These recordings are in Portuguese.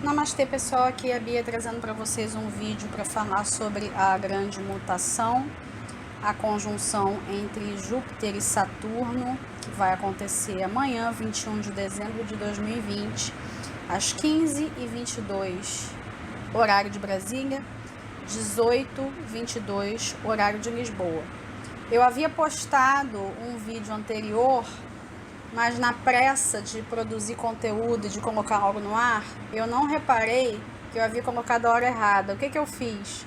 Namastê pessoal, aqui é a Bia trazendo para vocês um vídeo para falar sobre a grande mutação, a conjunção entre Júpiter e Saturno, que vai acontecer amanhã, 21 de dezembro de 2020, às 15h22, horário de Brasília, 18h22, horário de Lisboa. Eu havia postado um vídeo anterior, mas na pressa de produzir conteúdo e de colocar algo no ar, eu não reparei que eu havia colocado a hora errada. O que eu fiz?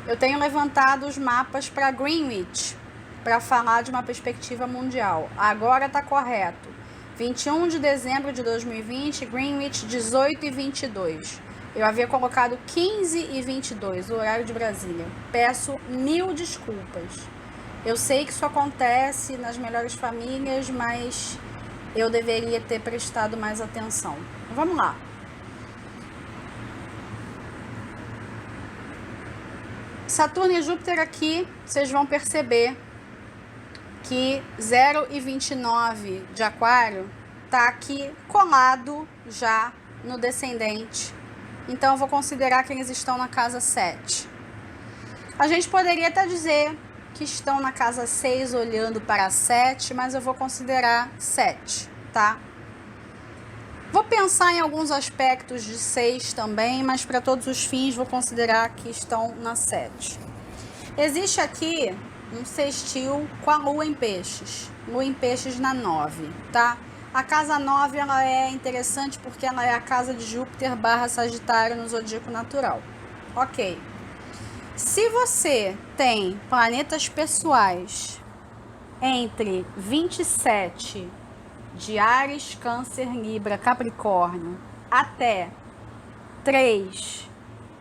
Eu tenho levantado os mapas para Greenwich, para falar de uma perspectiva mundial. Agora está correto. 21 de dezembro de 2020, Greenwich, 18h22. Eu havia colocado 15h22, o horário de Brasília. Peço mil desculpas. Eu sei que isso acontece nas melhores famílias, mas eu deveria ter prestado mais atenção. Vamos lá. Saturno e Júpiter aqui, vocês vão perceber que 0,29 de Aquário tá aqui colado já no descendente. Então eu vou considerar que eles estão na casa 7. A gente poderia até dizer que estão na casa 6 olhando para 7, mas eu vou considerar 7, tá? Vou pensar em alguns aspectos de 6 também, mas para todos os fins vou considerar que estão na 7. Existe aqui um sextil com a Lua em Peixes na 9, tá? A casa 9 ela é interessante porque ela é a casa de Júpiter / Sagitário no zodíaco natural. Ok. Se você tem planetas pessoais entre 27 de Áries, Câncer, Libra, Capricórnio até 3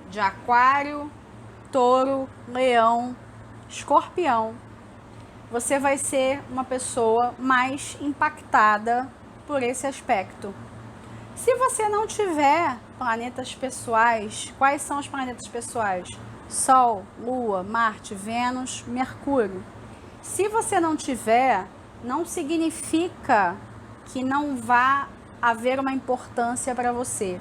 de Aquário, Touro, Leão, Escorpião, você vai ser uma pessoa mais impactada por esse aspecto. Se você não tiver planetas pessoais, quais são os planetas pessoais? Sol, Lua, Marte, Vênus, Mercúrio. Se você não tiver, não significa que não vá haver uma importância para você.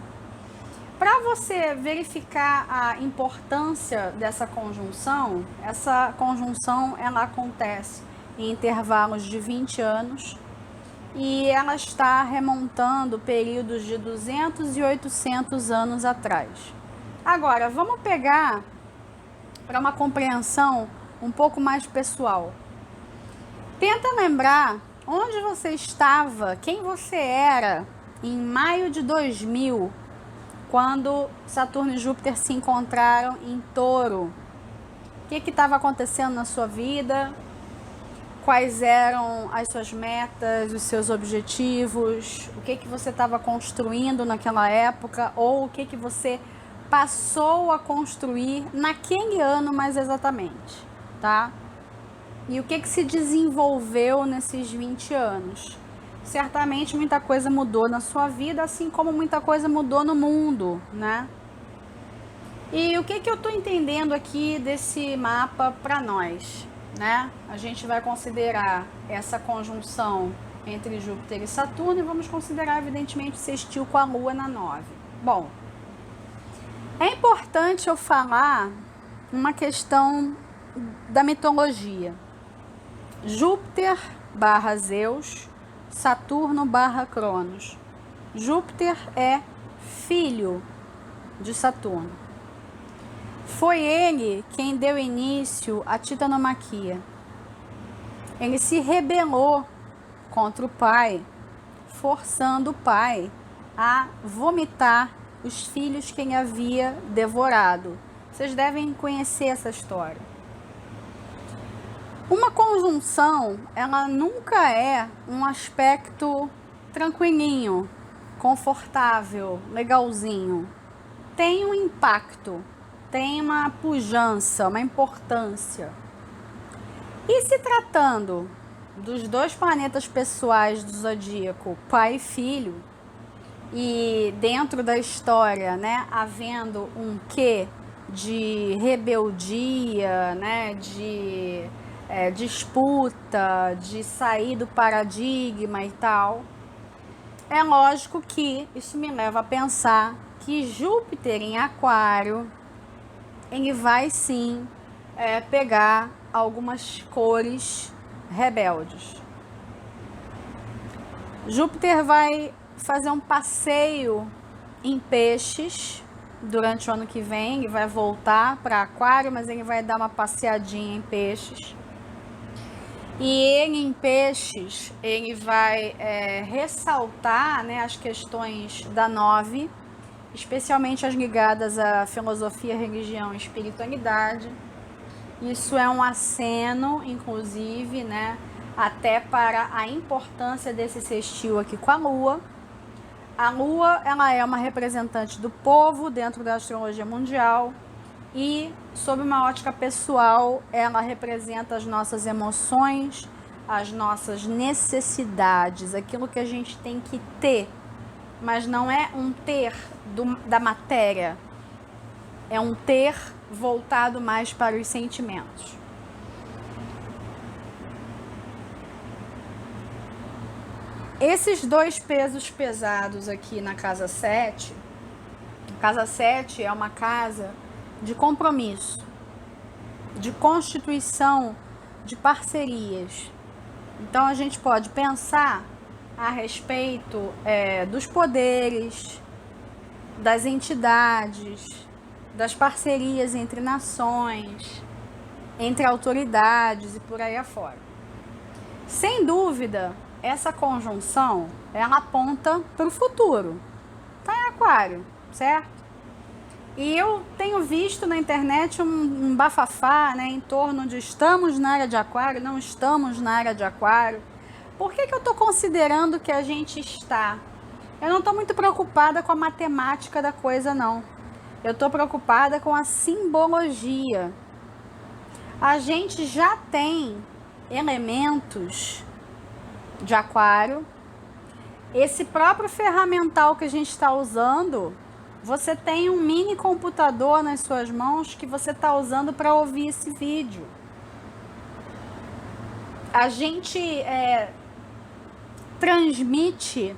Para você verificar a importância dessa conjunção, essa conjunção ela acontece em intervalos de 20 anos e ela está remontando períodos de 200 e 800 anos atrás. Agora, vamos pegar para uma compreensão um pouco mais pessoal. Tenta lembrar onde você estava, quem você era em maio de 2000, quando Saturno e Júpiter se encontraram em Touro. O que estava acontecendo na sua vida? Quais eram as suas metas, os seus objetivos? O que você estava construindo naquela época? Ou o que você passou a construir naquele ano mais exatamente, tá? E o que se desenvolveu nesses 20 anos? Certamente muita coisa mudou na sua vida, assim como muita coisa mudou no mundo, né? E o que eu tô entendendo aqui desse mapa para nós, né? A gente vai considerar essa conjunção entre Júpiter e Saturno e vamos considerar, evidentemente, o sextil com a Lua na 9. Bom, é importante eu falar uma questão da mitologia. Júpiter / Zeus, Saturno / Cronos. Júpiter é filho de Saturno. Foi ele quem deu início à titanomaquia. Ele se rebelou contra o pai, forçando o pai a vomitar os filhos que ele havia devorado. Vocês devem conhecer essa história. Uma conjunção, ela nunca é um aspecto tranquilinho, confortável, legalzinho. Tem um impacto, tem uma pujança, uma importância. E se tratando dos dois planetas pessoais do zodíaco, pai e filho, e dentro da história, né, havendo um quê de rebeldia, né, de disputa, de sair do paradigma e tal, é lógico que isso me leva a pensar que Júpiter em Aquário, ele vai sim pegar algumas cores rebeldes. Júpiter vai fazer um passeio em Peixes durante o ano que vem. Ele vai voltar para Aquário, mas ele vai dar uma passeadinha em Peixes. E ele em Peixes, ele vai ressaltar, né, as questões da 9, especialmente as ligadas à filosofia, religião e espiritualidade. Isso é um aceno, inclusive, né, até para a importância desse sextil aqui com a Lua. A Lua, ela é uma representante do povo dentro da astrologia mundial e, sob uma ótica pessoal, ela representa as nossas emoções, as nossas necessidades, aquilo que a gente tem que ter, mas não é um ter da matéria, é um ter voltado mais para os sentimentos. Esses dois pesos pesados aqui na casa 7, a casa 7 é uma casa de compromisso, de constituição de parcerias. Então a gente pode pensar a respeito dos poderes, das entidades, das parcerias entre nações, entre autoridades e por aí afora. Sem dúvida, essa conjunção, ela aponta para o futuro. Tá em Aquário, certo? E eu tenho visto na internet um bafafá, né, em torno de estamos na área de Aquário, não estamos na área de Aquário. Por que eu estou considerando que a gente está? Eu não estou muito preocupada com a matemática da coisa, não. Eu estou preocupada com a simbologia. A gente já tem elementos de Aquário. Esse próprio ferramental que a gente está usando, você tem um mini computador nas suas mãos que você está usando para ouvir esse vídeo. A gente transmite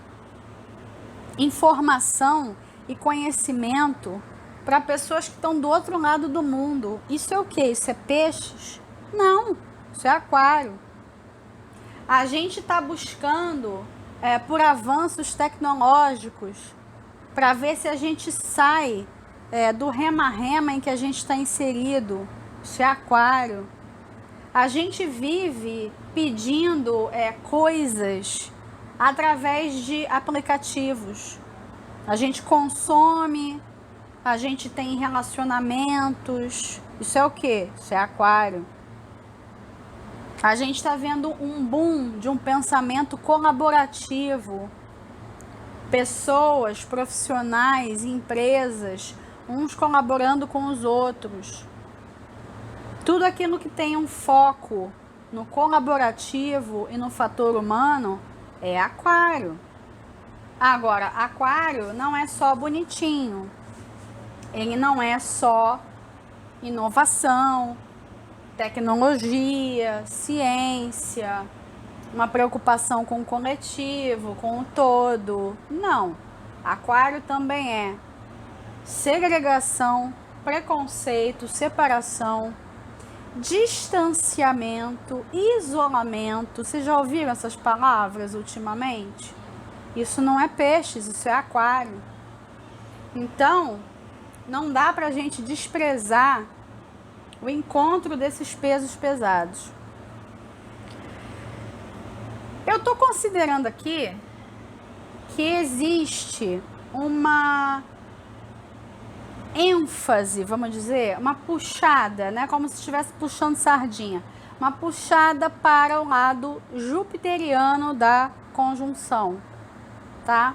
informação e conhecimento para pessoas que estão do outro lado do mundo. Isso é o quê? Isso é Peixes? Não, isso é Aquário. A gente está buscando por avanços tecnológicos para ver se a gente sai do rema-rema em que a gente está inserido. Isso é Aquário. A gente vive pedindo coisas através de aplicativos. A gente consome, a gente tem relacionamentos. Isso é o quê? Isso é Aquário. A gente está vendo um boom de um pensamento colaborativo. Pessoas, profissionais, empresas, uns colaborando com os outros. Tudo aquilo que tem um foco no colaborativo e no fator humano é Aquário. Agora, Aquário não é só bonitinho. Ele não é só inovação, tecnologia, ciência, uma preocupação com o coletivo, com o todo. Não. Aquário também é segregação, preconceito, separação, distanciamento, isolamento. Vocês já ouviram essas palavras ultimamente? Isso não é Peixes, isso é Aquário. Então, não dá pra gente desprezar o encontro desses pesos pesados. Eu estou considerando aqui que existe uma ênfase, vamos dizer, uma puxada, né? Como se estivesse puxando sardinha. Uma puxada para o lado jupiteriano da conjunção, tá?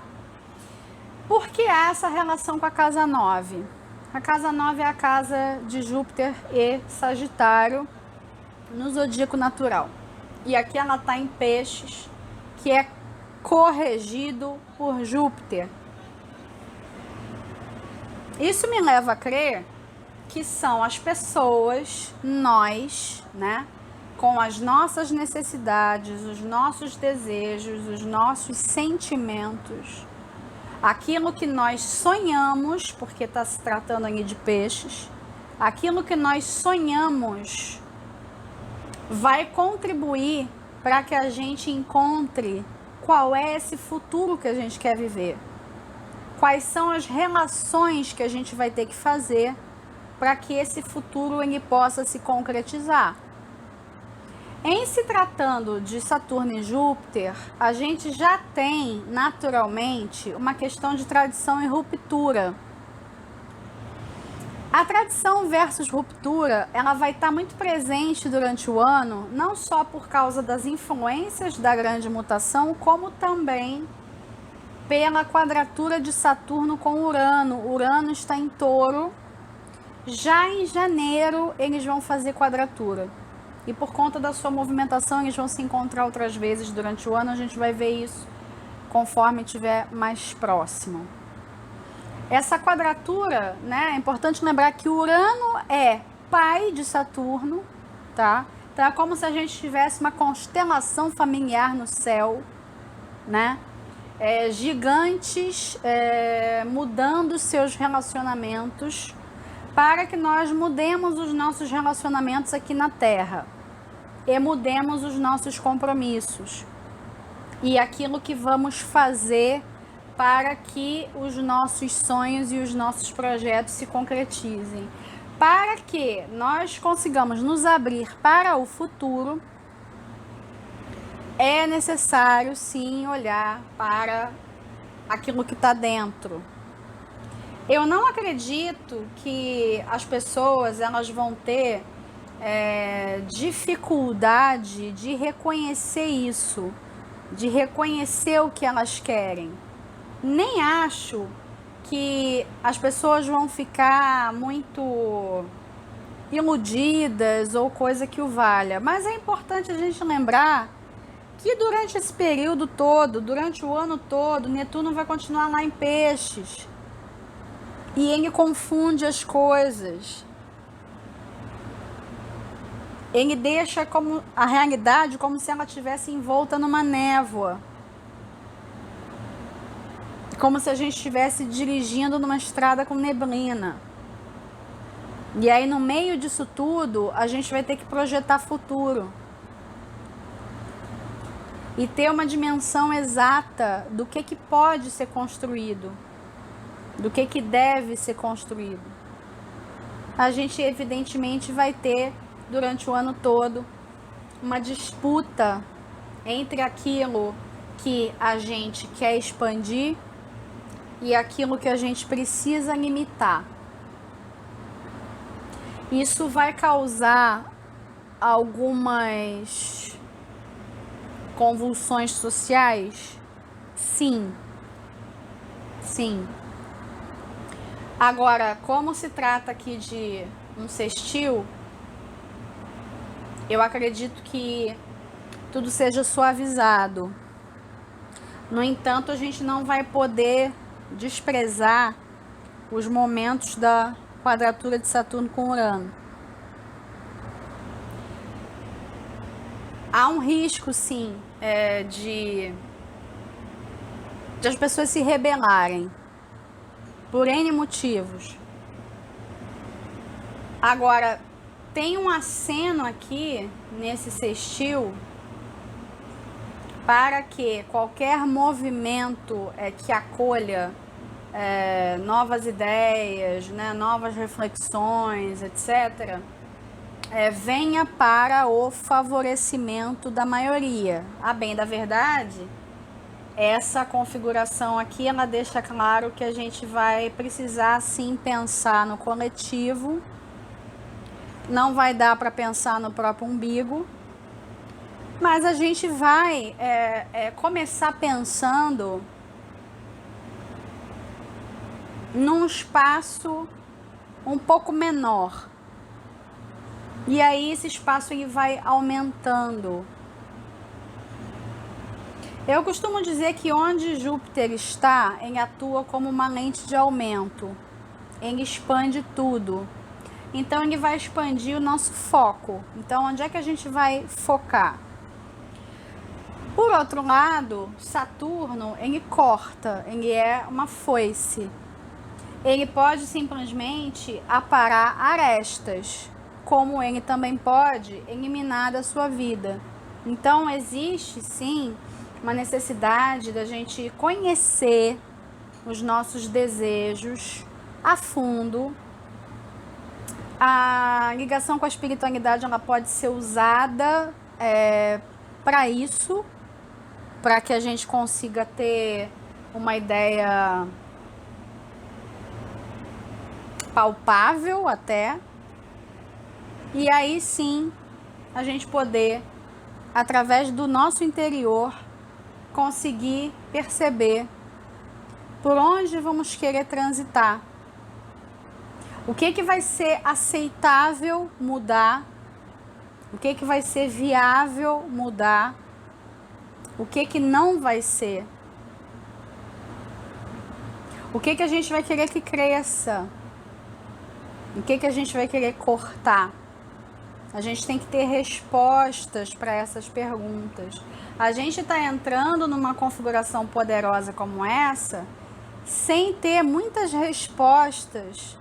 Por que há essa relação com a casa 9? A casa 9 é a casa de Júpiter e Sagitário no zodíaco natural. E aqui ela está em Peixes, que é corregido por Júpiter. Isso me leva a crer que são as pessoas, nós, né, com as nossas necessidades, os nossos desejos, os nossos sentimentos, Aquilo que nós sonhamos, porque está se tratando aí de peixes, aquilo que nós sonhamos vai contribuir para que a gente encontre qual é esse futuro que a gente quer viver. Quais são as relações que a gente vai ter que fazer para que esse futuro ele possa se concretizar. Em se tratando de Saturno e Júpiter, a gente já tem naturalmente uma questão de tradição e ruptura. A tradição versus ruptura, ela vai estar muito presente durante o ano, não só por causa das influências da grande mutação, como também pela quadratura de Saturno com Urano. Urano está em Touro. Já em janeiro, eles vão fazer quadratura. E por conta da sua movimentação, eles vão se encontrar outras vezes durante o ano. A gente vai ver isso conforme estiver mais próximo. Essa quadratura, né? É importante lembrar que Urano é pai de Saturno, tá? Então é como se a gente tivesse uma constelação familiar no céu, né? Gigantes mudando seus relacionamentos para que nós mudemos os nossos relacionamentos aqui na Terra e mudemos os nossos compromissos e aquilo que vamos fazer para que os nossos sonhos e os nossos projetos se concretizem. Para que nós consigamos nos abrir para o futuro, é necessário sim olhar para aquilo que está dentro. Eu não acredito que as pessoas elas vão ter dificuldade de reconhecer isso, de reconhecer o que elas querem. Nem acho que as pessoas vão ficar muito iludidas ou coisa que o valha, mas é importante a gente lembrar que durante esse período todo, durante o ano todo, Netuno vai continuar lá em Peixes. E ele confunde as coisas. Ele deixa como a realidade como se ela estivesse envolta numa névoa. Como se a gente estivesse dirigindo numa estrada com neblina. E aí no meio disso tudo, a gente vai ter que projetar futuro. E ter uma dimensão exata do que pode ser construído. Do que deve ser construído. A gente evidentemente vai ter durante o ano todo uma disputa entre aquilo que a gente quer expandir e aquilo que a gente precisa limitar. Isso vai causar algumas convulsões sociais? Sim. Sim. Agora, como se trata aqui de um sextil, eu acredito que tudo seja suavizado. No entanto, a gente não vai poder desprezar os momentos da quadratura de Saturno com Urano. Há um risco, sim, de as pessoas se rebelarem. Por N motivos. Agora, tem um aceno aqui, nesse sextil, para que qualquer movimento que acolha novas ideias, né, novas reflexões, etc., venha para o favorecimento da maioria. A bem da verdade, essa configuração aqui, ela deixa claro que a gente vai precisar sim pensar no coletivo, não vai dar para pensar no próprio umbigo, mas a gente vai começar pensando num espaço um pouco menor. E aí esse espaço ele vai aumentando. Eu costumo dizer que onde Júpiter está, ele atua como uma lente de aumento. Ele expande tudo. Então, ele vai expandir o nosso foco. Então, onde é que a gente vai focar? Por outro lado, Saturno, ele corta, ele é uma foice. Ele pode simplesmente aparar arestas, como ele também pode eliminar da sua vida. Então, existe sim uma necessidade da gente conhecer os nossos desejos a fundo. A ligação com a espiritualidade, ela pode ser usada para isso, para que a gente consiga ter uma ideia palpável até, e aí sim a gente poder, através do nosso interior, conseguir perceber por onde vamos querer transitar, o que vai ser aceitável mudar, o que vai ser viável mudar, o que não vai ser, o que a gente vai querer que cresça, o que a gente vai querer cortar. A gente tem que ter respostas para essas perguntas. A gente está entrando numa configuração poderosa como essa, sem ter muitas respostas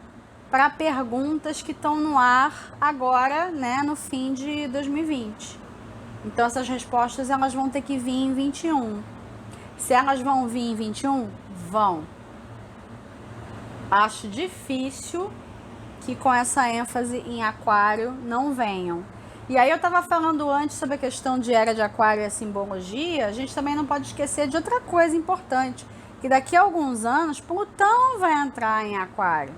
para perguntas que estão no ar agora, né, no fim de 2020. Então essas respostas elas vão ter que vir em 21. Se elas vão vir em 21, vão. Acho difícil que com essa ênfase em aquário não venham. E aí eu estava falando antes sobre a questão de era de aquário e a simbologia. A gente também não pode esquecer de outra coisa importante, que daqui a alguns anos Plutão vai entrar em aquário.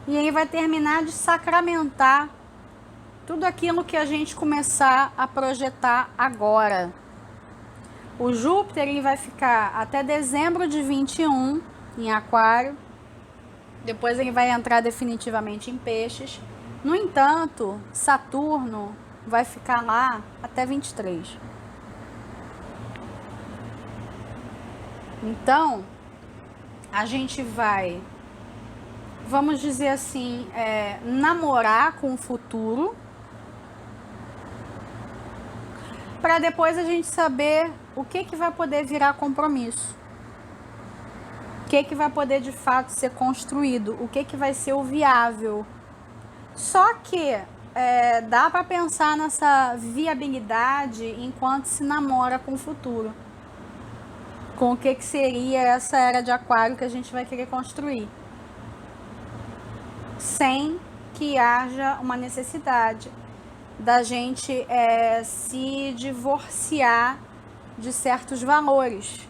E ele vai terminar de sacramentar tudo aquilo que a gente começar a projetar agora. O Júpiter ele vai ficar até dezembro de 21 em aquário. Depois ele vai entrar definitivamente em peixes. No entanto, Saturno vai ficar lá até 23. Então, a gente vai, vamos dizer assim, namorar com o futuro, para depois a gente saber o que vai poder virar compromisso. O que vai poder de fato ser construído, o que vai ser o viável. Só que dá para pensar nessa viabilidade enquanto se namora com o futuro, com o que seria essa era de aquário que a gente vai querer construir, sem que haja uma necessidade da gente se divorciar de certos valores.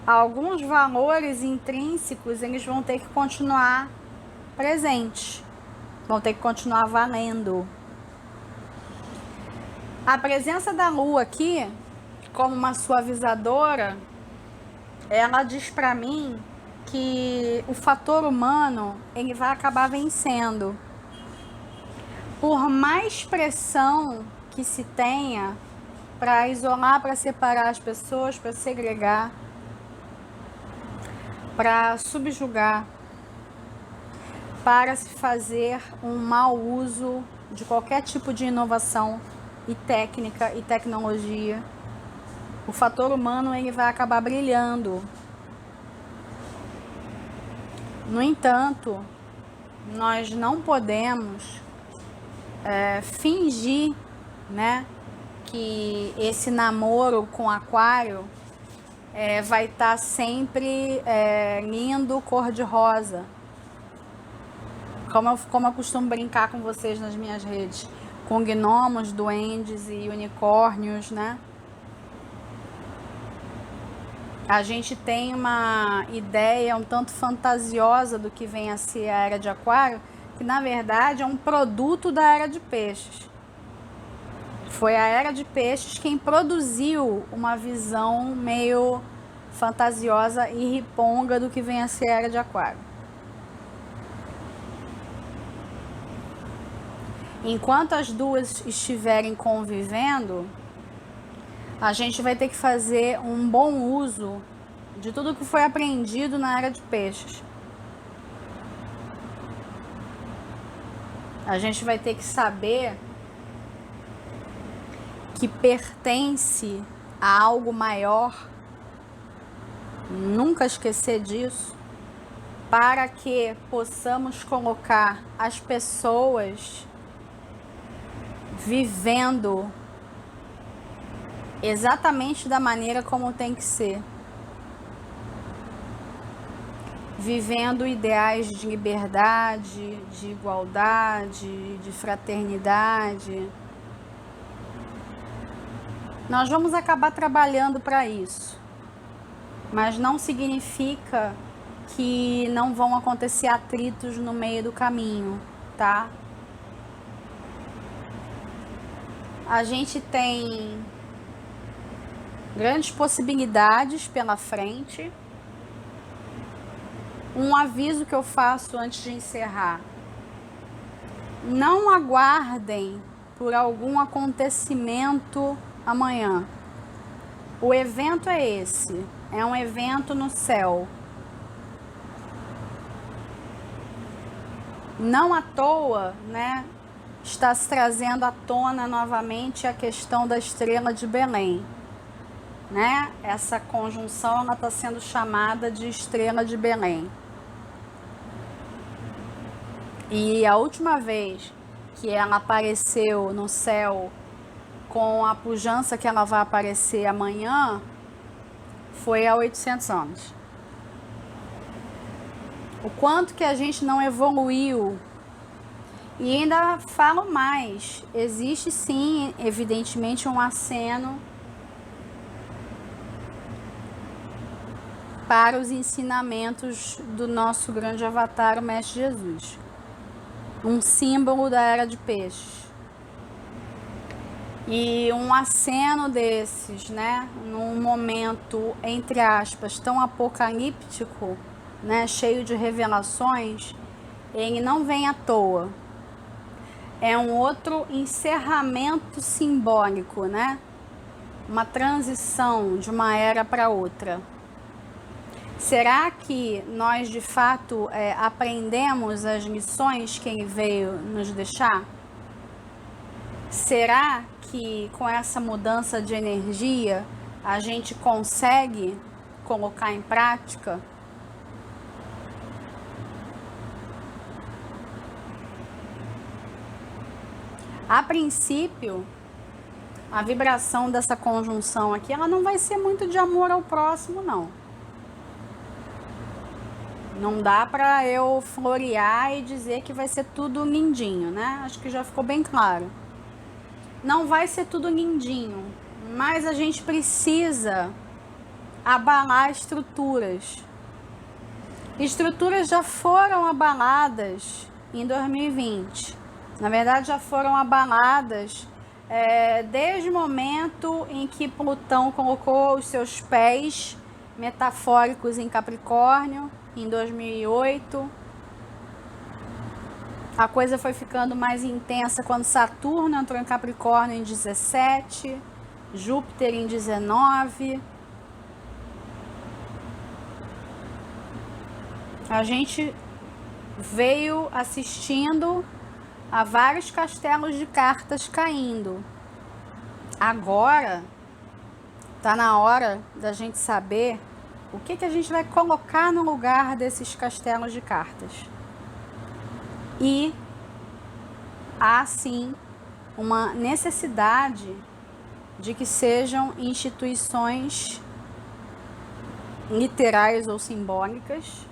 Alguns valores intrínsecos, eles vão ter que continuar presentes, vão ter que continuar valendo. A presença da Lua aqui, como uma suavizadora, ela diz para mim que o fator humano, ele vai acabar vencendo. Por mais pressão que se tenha para isolar, para separar as pessoas, para segregar, para subjugar, para se fazer um mau uso de qualquer tipo de inovação e técnica e tecnologia, o fator humano ele vai acabar brilhando. No entanto, nós não podemos fingir, né, que esse namoro com aquário vai estar sempre lindo, cor-de-rosa. Como eu costumo brincar com vocês nas minhas redes, com gnomos, duendes e unicórnios, né? A gente tem uma ideia um tanto fantasiosa do que vem a ser a era de aquário, que na verdade é um produto da era de peixes. Foi a era de peixes quem produziu uma visão meio fantasiosa e riponga do que vem a ser a era de aquário. Enquanto as duas estiverem convivendo, a gente vai ter que fazer um bom uso de tudo que foi aprendido na era de peixes. A gente vai ter que saber que pertence a algo maior, nunca esquecer disso, para que possamos colocar as pessoas vivendo exatamente da maneira como tem que ser. Vivendo ideais de liberdade, de igualdade, de fraternidade. Nós vamos acabar trabalhando para isso, mas não significa que não vão acontecer atritos no meio do caminho, tá? A gente tem grandes possibilidades pela frente. Um aviso que eu faço antes de encerrar: não aguardem por algum acontecimento amanhã. O evento é esse, é um evento no céu. Não à toa, né, está se trazendo à tona novamente a questão da estrela de Belém, né? Essa conjunção ela está sendo chamada de estrela de Belém. E a última vez que ela apareceu no céu com a pujança que ela vai aparecer amanhã foi há 800 anos. O quanto que a gente não evoluiu. E ainda falo mais, existe sim, evidentemente, um aceno para os ensinamentos do nosso grande avatar, o Mestre Jesus. Um símbolo da Era de Peixes. E um aceno desses, né, num momento, entre aspas, tão apocalíptico, né, cheio de revelações, ele não vem à toa. É um outro encerramento simbólico, né? Uma transição de uma era para outra. Será que nós de fato aprendemos as lições que ele veio nos deixar? Será que com essa mudança de energia a gente consegue colocar em prática? A princípio, a vibração dessa conjunção aqui, ela não vai ser muito de amor ao próximo, não. Não dá para eu florear e dizer que vai ser tudo lindinho, né? Acho que já ficou bem claro. Não vai ser tudo lindinho, mas a gente precisa abalar estruturas. Estruturas já foram abaladas em 2020. Na verdade, já foram abaladas desde o momento em que Plutão colocou os seus pés metafóricos em Capricórnio, em 2008. A coisa foi ficando mais intensa quando Saturno entrou em Capricórnio em 17, Júpiter em 19. A gente veio assistindo a vários castelos de cartas caindo. Agora tá na hora da gente saber o que a gente vai colocar no lugar desses castelos de cartas. E há sim uma necessidade de que sejam instituições literais ou simbólicas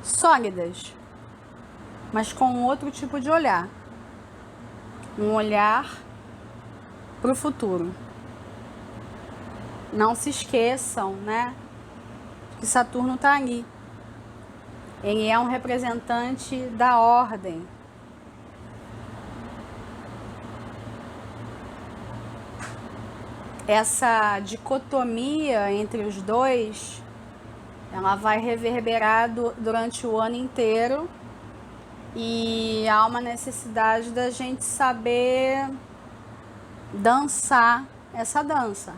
sólidas, mas com outro tipo de olhar. Um olhar para o futuro. Não se esqueçam, né, que Saturno está ali. Ele é um representante da ordem. Essa dicotomia entre os dois, ela vai reverberar durante o ano inteiro. E há uma necessidade da gente saber dançar essa dança.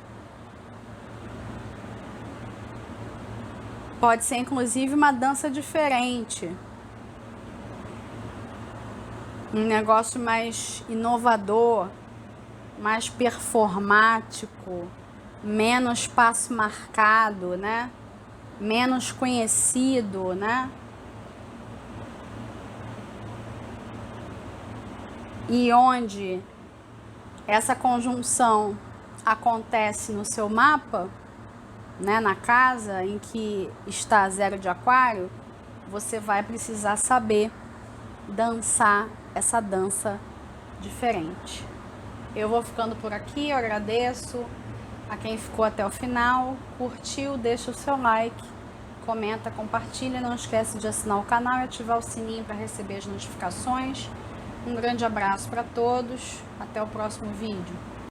Pode ser inclusive uma dança diferente. Um negócio mais inovador, mais performático, menos passo marcado, né? Menos conhecido, né? E onde essa conjunção acontece no seu mapa, né, na casa em que está 0 de aquário, você vai precisar saber dançar essa dança diferente. Eu vou ficando por aqui, eu agradeço a quem ficou até o final, curtiu, deixa o seu like, comenta, compartilha, não esquece de assinar o canal e ativar o sininho para receber as notificações. Um grande abraço para todos, até o próximo vídeo.